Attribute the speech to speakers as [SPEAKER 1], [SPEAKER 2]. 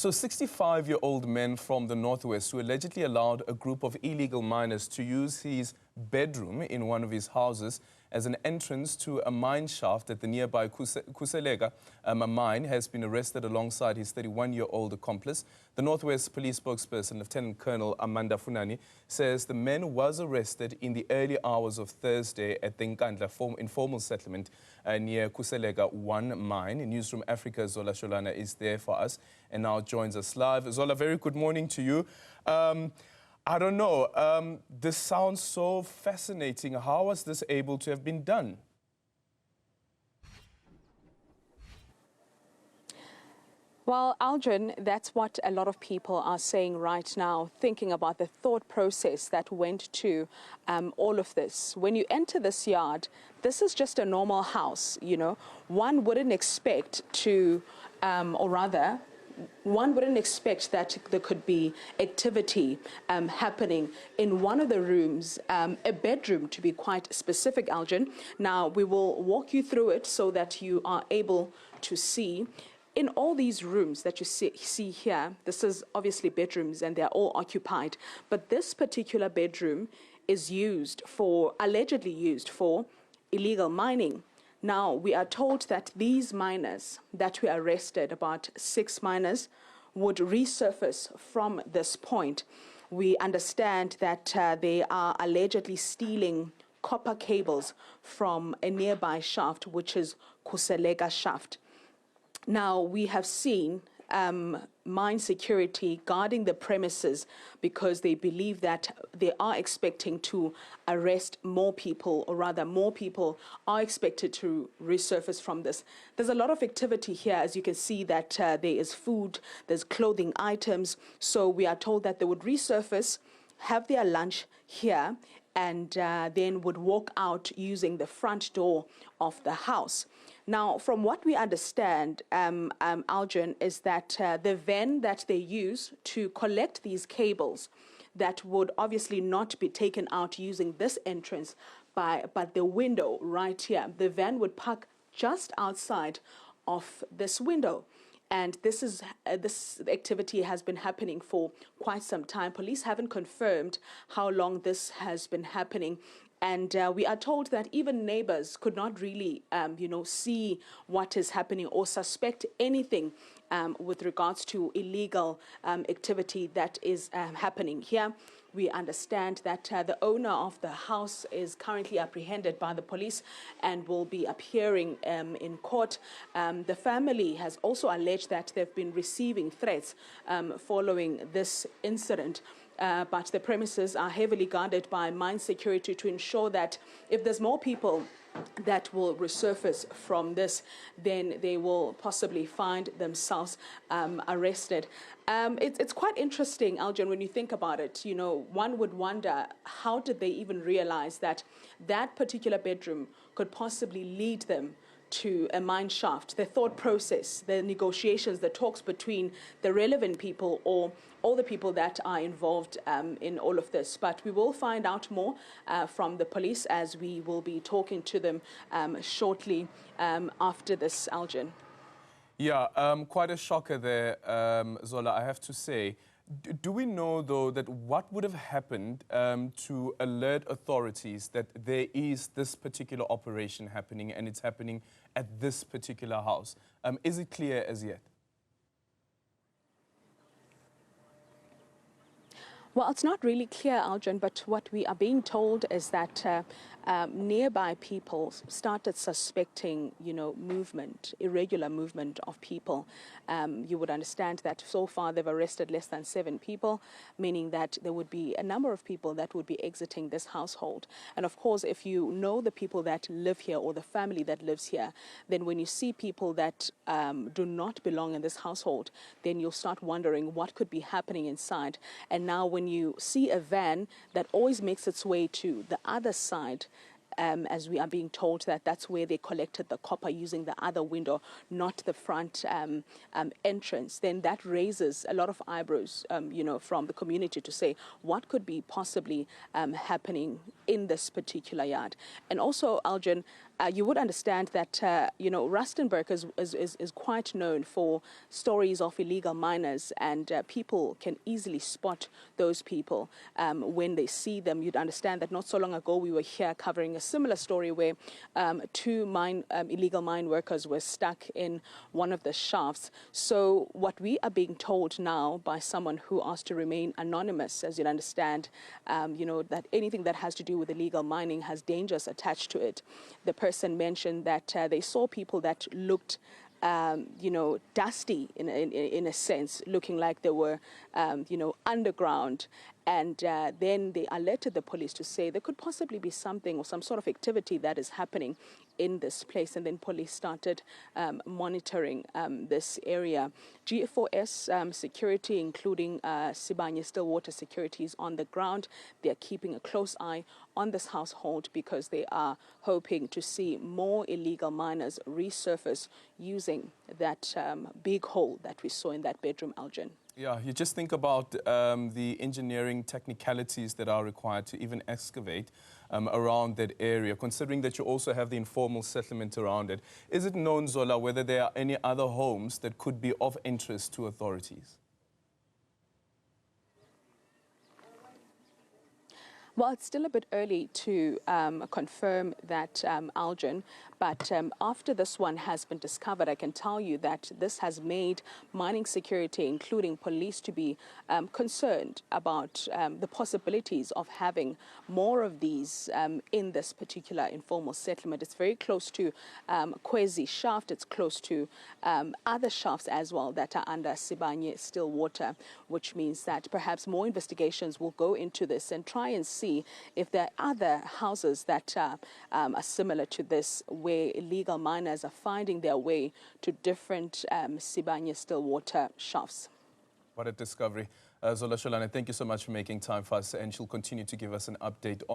[SPEAKER 1] So 65-year-old men from the northwest who allegedly allowed a group of illegal miners to use his bedroom in one of his houses as an entrance to a mine shaft at the nearby Kusalega mine has been arrested alongside his 31-year-old accomplice. The Northwest Police spokesperson, Lieutenant Colonel Amanda Funani, says the man was arrested in the early hours of Thursday at the Nkandla informal settlement near Kusalega 1 mine. Newzroom Afrika Sholwana is there for us and now joins us live. Zola, very good morning to you. I don't know, this sounds so fascinating. How was this able to have been done?
[SPEAKER 2] Well, Aldrin, that's what a lot of people are saying right now, thinking about the thought process that went to all of this. When you enter this yard, this is just a normal house, you know. One wouldn't expect to, one wouldn't expect that there could be activity happening in one of the rooms, a bedroom to be quite specific, Algin. Now, we will walk you through it so that you are able to see. In all these rooms that you see here, this is obviously bedrooms and they're all occupied, but this particular bedroom is allegedly used for illegal mining. Now, we are told that these miners that were arrested, about 6 miners, would resurface from this point. We understand that they are allegedly stealing copper cables from a nearby shaft, which is Kusalega shaft. Now, we have seen mine security guarding the premises because they believe that they are expecting to arrest more people, or rather more people are expected to resurface from this. There's a lot of activity here, as you can see that there is food, there's clothing items. So we are told that they would resurface, have their lunch here, and then would walk out using the front door of the house. Now, from what we understand, Algin, is that the van that they use to collect these cables that would obviously not be taken out using this entrance, but the window right here, the van would park just outside of this window. And this activity has been happening for quite some time. Police haven't confirmed how long this has been happening. And we are told that even neighbors could not really, see what is happening or suspect anything with regards to illegal activity that is happening here. We understand that the owner of the house is currently apprehended by the police and will be appearing in court. The family has also alleged that they've been receiving threats following this incident. But the premises are heavily guarded by mine security to ensure that if there's more people that will resurface from this, then they will possibly find themselves arrested. It's quite interesting, Algin, when you think about it. You know, one would wonder, how did they even realize that that particular bedroom could possibly lead them to a mine shaft? The thought process, the negotiations, the talks between the relevant people or all the people that are involved in all of this. But we will find out more from the police as we will be talking to them shortly after this, Algin.
[SPEAKER 1] Yeah, quite a shocker there, Zola, I have to say. Do we know, though, that what would have happened to alert authorities that there is this particular operation happening and it's happening at this particular house? Is it clear as yet?
[SPEAKER 2] Well, it's not really clear, Algin, but what we are being told is that nearby people started suspecting, movement, irregular movement of people. You would understand that so far they've arrested less than 7 people, meaning that there would be a number of people that would be exiting this household. And of course, if you know the people that live here or the family that lives here, then when you see people that do not belong in this household, then you'll start wondering what could be happening inside. And now when you see a van that always makes its way to the other side, as we are being told that that's where they collected the copper using the other window, not the front entrance, then that raises a lot of eyebrows, from the community to say what could be possibly happening in this particular yard. And also, Algin, you would understand that, you know, Rustenburg is quite known for stories of illegal miners, and people can easily spot those people when they see them. You'd understand that not so long ago we were here covering a similar story where two illegal mine workers were stuck in one of the shafts. So what we are being told now by someone who asked to remain anonymous, as you'd understand, you know, that anything that has to do with illegal mining has dangers attached to it. The person mentioned that they saw people that looked you know, dusty in a sense, looking like they were, you know, underground. And then they alerted the police to say there could possibly be something or some sort of activity that is happening in this place. And then police started monitoring this area. G4S security, including Sibanye Stillwater Securities on the ground, they're keeping a close eye on this household because they are hoping to see more illegal miners resurface using that big hole that we saw in that bedroom, Algin.
[SPEAKER 1] Yeah, you just think about the engineering technicalities that are required to even excavate around that area, considering that you also have the informal settlement around it. Is it known, Zola, whether there are any other homes that could be of interest to authorities?
[SPEAKER 2] Well, it's still a bit early to confirm that, Algin, but after this one has been discovered, I can tell you that this has made mining security, including police, to be concerned about the possibilities of having more of these in this particular informal settlement. It's very close to Kwezi shaft. It's close to other shafts as well that are under Sibanye Stillwater, which means that perhaps more investigations will go into this and try and see if there are other houses that are similar to this, where illegal miners are finding their way to different Sibanye Stillwater shafts.
[SPEAKER 1] What a discovery. Zola Sholwana, thank you so much for making time for us, and she'll continue to give us an update on